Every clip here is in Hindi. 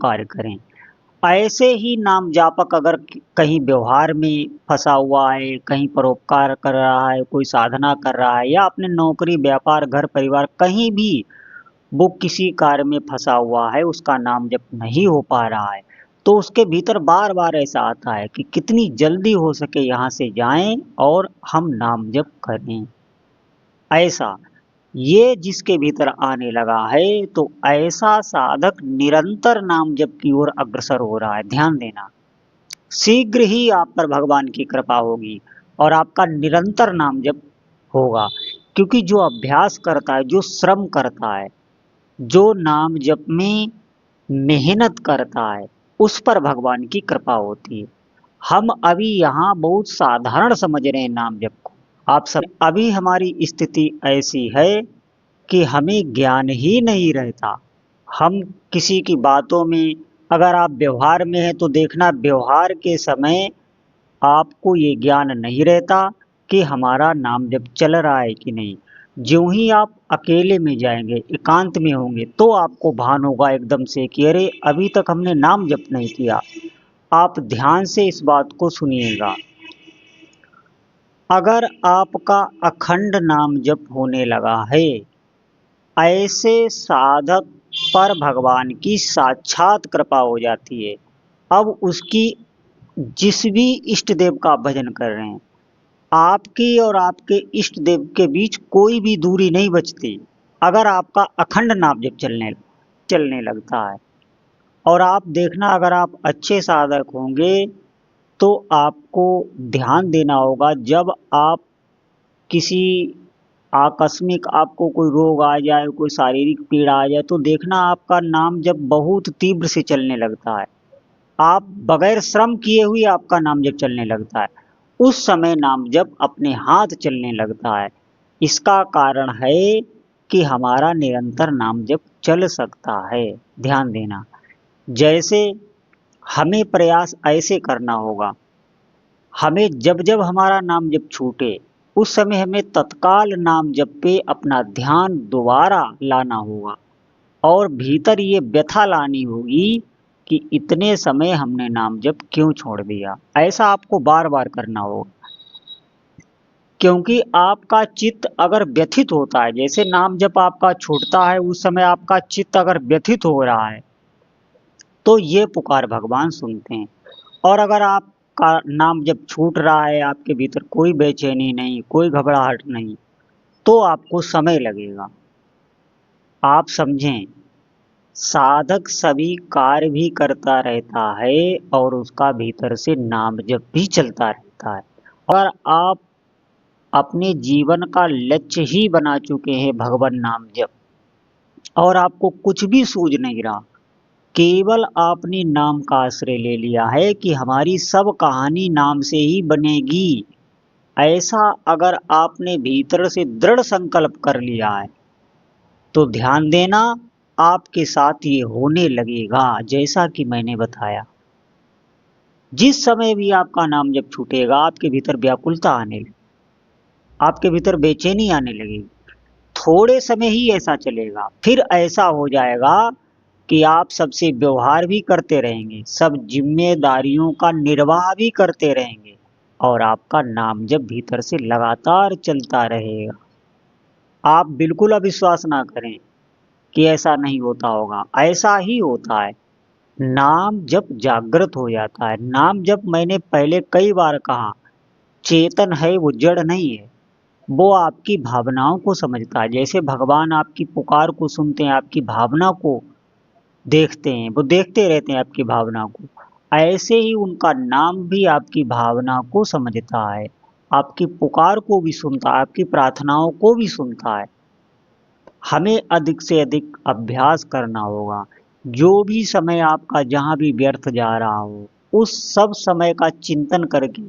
कार्य करें। ऐसे ही नाम जापक अगर कहीं व्यवहार में फंसा हुआ है, कहीं परोपकार कर रहा है, कोई साधना कर रहा है, या अपने नौकरी व्यापार घर परिवार कहीं भी वो किसी कार्य में फंसा हुआ है, उसका नाम जप नहीं हो पा रहा है, तो उसके भीतर बार बार ऐसा आता है कि कितनी जल्दी हो सके यहाँ से जाएं और हम नाम जप करें। ऐसा ये जिसके भीतर आने लगा है, तो ऐसा साधक निरंतर नाम जप की ओर अग्रसर हो रहा है। ध्यान देना, शीघ्र ही आप पर भगवान की कृपा होगी और आपका निरंतर नाम जप होगा। क्योंकि जो अभ्यास करता है, जो श्रम करता है, जो नाम जप में मेहनत करता है, उस पर भगवान की कृपा होती है। हम अभी यहाँ बहुत साधारण समझ रहे हैं नाम जप को। आप सब अभी हमारी स्थिति ऐसी है कि हमें ज्ञान ही नहीं रहता। हम किसी की बातों में, अगर आप व्यवहार में हैं तो देखना, व्यवहार के समय आपको ये ज्ञान नहीं रहता कि हमारा नाम जप चल रहा है कि नहीं। ज्यों ही आप अकेले में जाएंगे, एकांत में होंगे, तो आपको भान होगा एकदम से कि अरे अभी तक हमने नाम जप नहीं किया। आप ध्यान से इस बात को सुनिएगा। अगर आपका अखंड नाम जप होने लगा है, ऐसे साधक पर भगवान की साक्षात कृपा हो जाती है। अब उसकी जिस भी इष्ट देव का भजन कर रहे हैं, आपकी और आपके इष्ट देव के बीच कोई भी दूरी नहीं बचती। अगर आपका अखंड नाम जब चलने लगता है, और आप देखना, अगर आप अच्छे साधक होंगे तो आपको ध्यान देना होगा, जब आप किसी आकस्मिक आपको कोई रोग आ जाए, कोई शारीरिक पीड़ा आ जाए, तो देखना आपका नाम जब बहुत तीव्र से चलने लगता है, आप बगैर श्रम किए हुए आपका नाम जब चलने लगता है, उस समय नाम जब अपने हाथ चलने लगता है। इसका कारण है कि हमारा निरंतर नाम जब चल सकता है। ध्यान देना, जैसे हमें प्रयास ऐसे करना होगा, हमें जब जब हमारा नाम जब छूटे, उस समय हमें तत्काल नाम जप पे अपना ध्यान दोबारा लाना होगा और भीतर ये व्यथा लानी होगी कि इतने समय हमने नाम जप क्यों छोड़ दिया। ऐसा आपको बार बार करना होगा, क्योंकि आपका चित्त अगर व्यथित होता है, जैसे नाम जप आपका छूटता है, उस समय आपका चित्त अगर व्यथित हो रहा है, तो ये पुकार भगवान सुनते हैं। और अगर आपका नाम जब छूट रहा है, आपके भीतर कोई बेचैनी नहीं, कोई घबराहट नहीं, तो आपको समय लगेगा। आप समझें, साधक सभी कार्य भी करता रहता है और उसका भीतर से नाम जप भी चलता रहता है। और आप अपने जीवन का लक्ष्य ही बना चुके हैं भगवान नाम जप, और आपको कुछ भी सूझ नहीं रहा, केवल आपने नाम का आश्रय ले लिया है कि हमारी सब कहानी नाम से ही बनेगी। ऐसा अगर आपने भीतर से दृढ़ संकल्प कर लिया है, तो ध्यान देना, आपके साथ ये होने लगेगा जैसा कि मैंने बताया। जिस समय भी आपका नाम जब छूटेगा, आपके भीतर व्याकुलता आने लगेगी, आपके भीतर बेचैनी आने लगेगी। थोड़े समय ही ऐसा चलेगा, फिर ऐसा हो जाएगा कि आप सबसे व्यवहार भी करते रहेंगे, सब जिम्मेदारियों का निर्वाह भी करते रहेंगे, और आपका नाम जब भीतर से लगातार चलता रहेगा। आप बिल्कुल अविश्वास ना करें कि ऐसा नहीं होता होगा, ऐसा ही होता है। नाम जब जागृत हो जाता है, नाम जब, मैंने पहले कई बार कहा, चेतन है, वो जड़ नहीं है। वो आपकी भावनाओं को समझता है। जैसे भगवान आपकी पुकार को सुनते हैं, आपकी भावना को देखते हैं, वो देखते रहते हैं आपकी भावना को, ऐसे ही उनका नाम भी आपकी भावना को समझता है, आपकी पुकार को भी सुनता है, आपकी प्रार्थनाओं को भी सुनता है। हमें अधिक से अधिक अभ्यास करना होगा। जो भी समय आपका जहाँ भी व्यर्थ जा रहा हो, उस सब समय का चिंतन करके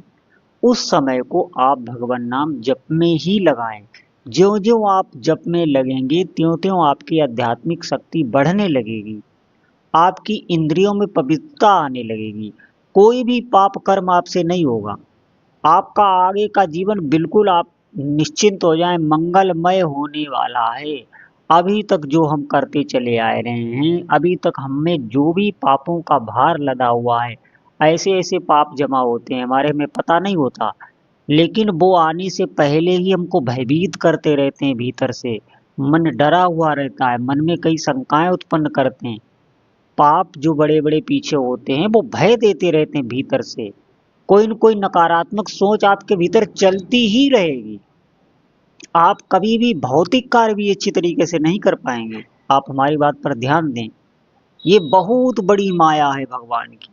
उस समय को आप भगवान नाम जप में ही लगाएं। ज्यों ज्यों आप जप में लगेंगे, त्यों त्यों आपकी आध्यात्मिक शक्ति बढ़ने लगेगी, आपकी इंद्रियों में पवित्रता आने लगेगी, कोई भी पाप कर्म आपसे नहीं होगा, आपका आगे का जीवन बिल्कुल, आप निश्चिंत हो जाएं, मंगलमय होने वाला है। अभी तक जो हम करते चले आ रहे हैं, अभी तक हमें जो भी पापों का भार लदा हुआ है, ऐसे ऐसे पाप जमा होते हैं हमारे, हमें पता नहीं होता, लेकिन वो आने से पहले ही हमको भयभीत करते रहते हैं भीतर से। मन डरा हुआ रहता है, मन में कई शंकाएं उत्पन्न करते हैं। पाप जो बड़े बड़े पीछे होते हैं वो भय देते रहते हैं भीतर से। कोई न कोई नकारात्मक सोच आपके भीतर चलती ही रहेगी। आप कभी भी भौतिक कार्य भी अच्छी तरीके से नहीं कर पाएंगे। आप हमारी बात पर ध्यान दें, ये बहुत बड़ी माया है भगवान की,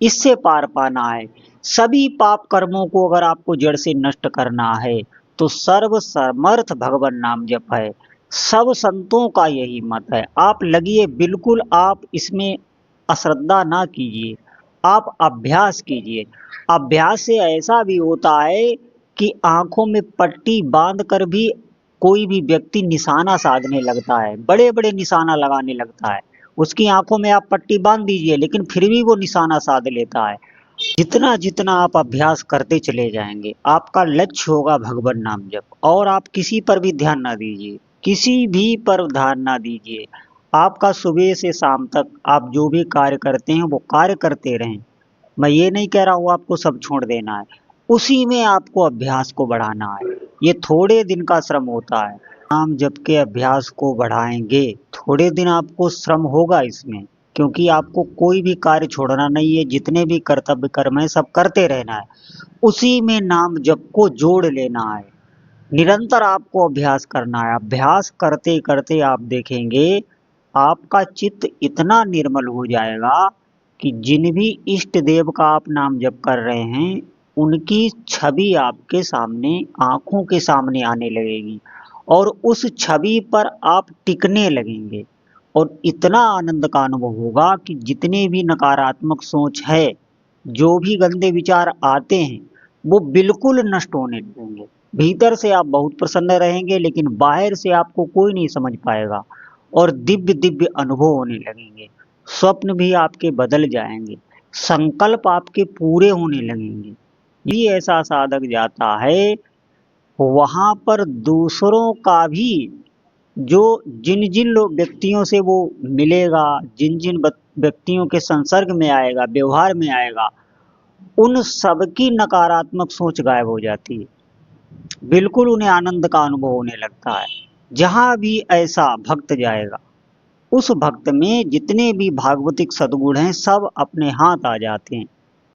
इससे पार पाना है। सभी पाप कर्मों को अगर आपको जड़ से नष्ट करना है तो सर्व समर्थ भगवान नाम जप है। सब संतों का यही मत है। आप लगिए, बिल्कुल आप इसमें अश्रद्धा ना कीजिए, आप अभ्यास कीजिए। अभ्यास से ऐसा भी होता है कि आंखों में पट्टी बांध कर भी कोई भी व्यक्ति निशाना साधने लगता है, बड़े बड़े निशाना लगाने लगता है। उसकी आंखों में आप पट्टी बांध दीजिए लेकिन फिर भी वो निशाना साध लेता है। जितना जितना आप अभ्यास करते चले जाएंगे, आपका लक्ष्य होगा भगवान नाम जप, और आप किसी पर भी ध्यान ना दीजिए, किसी भी पर ध्यान ना दीजिए। आपका सुबह से शाम तक आप जो भी कार्य करते हैं वो कार्य करते रहें। मैं ये नहीं कह रहा हूँ आपको सब छोड़ देना है, उसी में आपको अभ्यास को बढ़ाना है। ये थोड़े दिन का श्रम होता है। नाम जप के अभ्यास को बढ़ाएंगे, थोड़े दिन आपको श्रम होगा इसमें, क्योंकि आपको कोई भी कार्य छोड़ना नहीं है, जितने भी कर्तव्य कर्म है सब करते रहना है, उसी में नाम जप को जोड़ लेना है। निरंतर आपको अभ्यास करना है। अभ्यास करते करते आप देखेंगे आपका चित्त इतना निर्मल हो जाएगा कि जिन भी इष्ट देव का आप नाम जप कर रहे हैं उनकी छवि आपके सामने, आंखों के सामने आने लगेगी, और उस छवि पर आप टिकने लगेंगे। और इतना आनंद का अनुभव होगा कि जितने भी नकारात्मक सोच है, जो भी गंदे विचार आते हैं, वो बिल्कुल नष्ट होने लगेंगे। भीतर से आप बहुत प्रसन्न रहेंगे लेकिन बाहर से आपको कोई नहीं समझ पाएगा, और दिव्य दिव्य अनुभव होने लगेंगे। स्वप्न भी आपके बदल जाएंगे, संकल्प आपके पूरे होने लगेंगे। ये ऐसा साधक जाता है, वहां पर दूसरों का भी, जो जिन जिन लोग व्यक्तियों से वो मिलेगा, जिन जिन व्यक्तियों के संसर्ग में आएगा, व्यवहार में आएगा, उन सबकी नकारात्मक सोच गायब हो जाती है। बिल्कुल उन्हें आनंद का अनुभव होने लगता है। जहां भी ऐसा भक्त जाएगा, उस भक्त में जितने भी भागवतिक सद्गुण हैं सब अपने हाथ आ जाते हैं।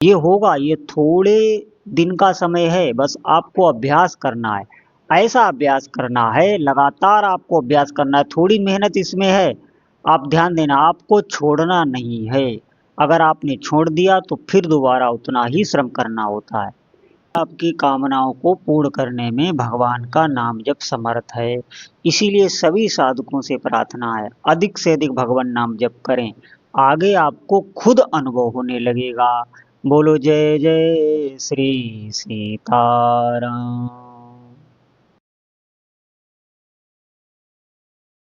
ये होगा, ये थोड़े दिन का समय है, बस आपको अभ्यास करना है। ऐसा अभ्यास करना है, लगातार आपको अभ्यास करना है, थोड़ी मेहनत इसमें है। आप ध्यान देना, आपको छोड़ना नहीं है। अगर आपने छोड़ दिया तो फिर दोबारा उतना ही श्रम करना होता है। आपकी कामनाओं को पूर्ण करने में भगवान का नाम जप समर्थ है। इसीलिए सभी साधकों से प्रार्थना है, अधिक से अधिक भगवान नाम जप करें, आगे आपको खुद अनुभव होने लगेगा। बोलो जय जय श्री सीताराम।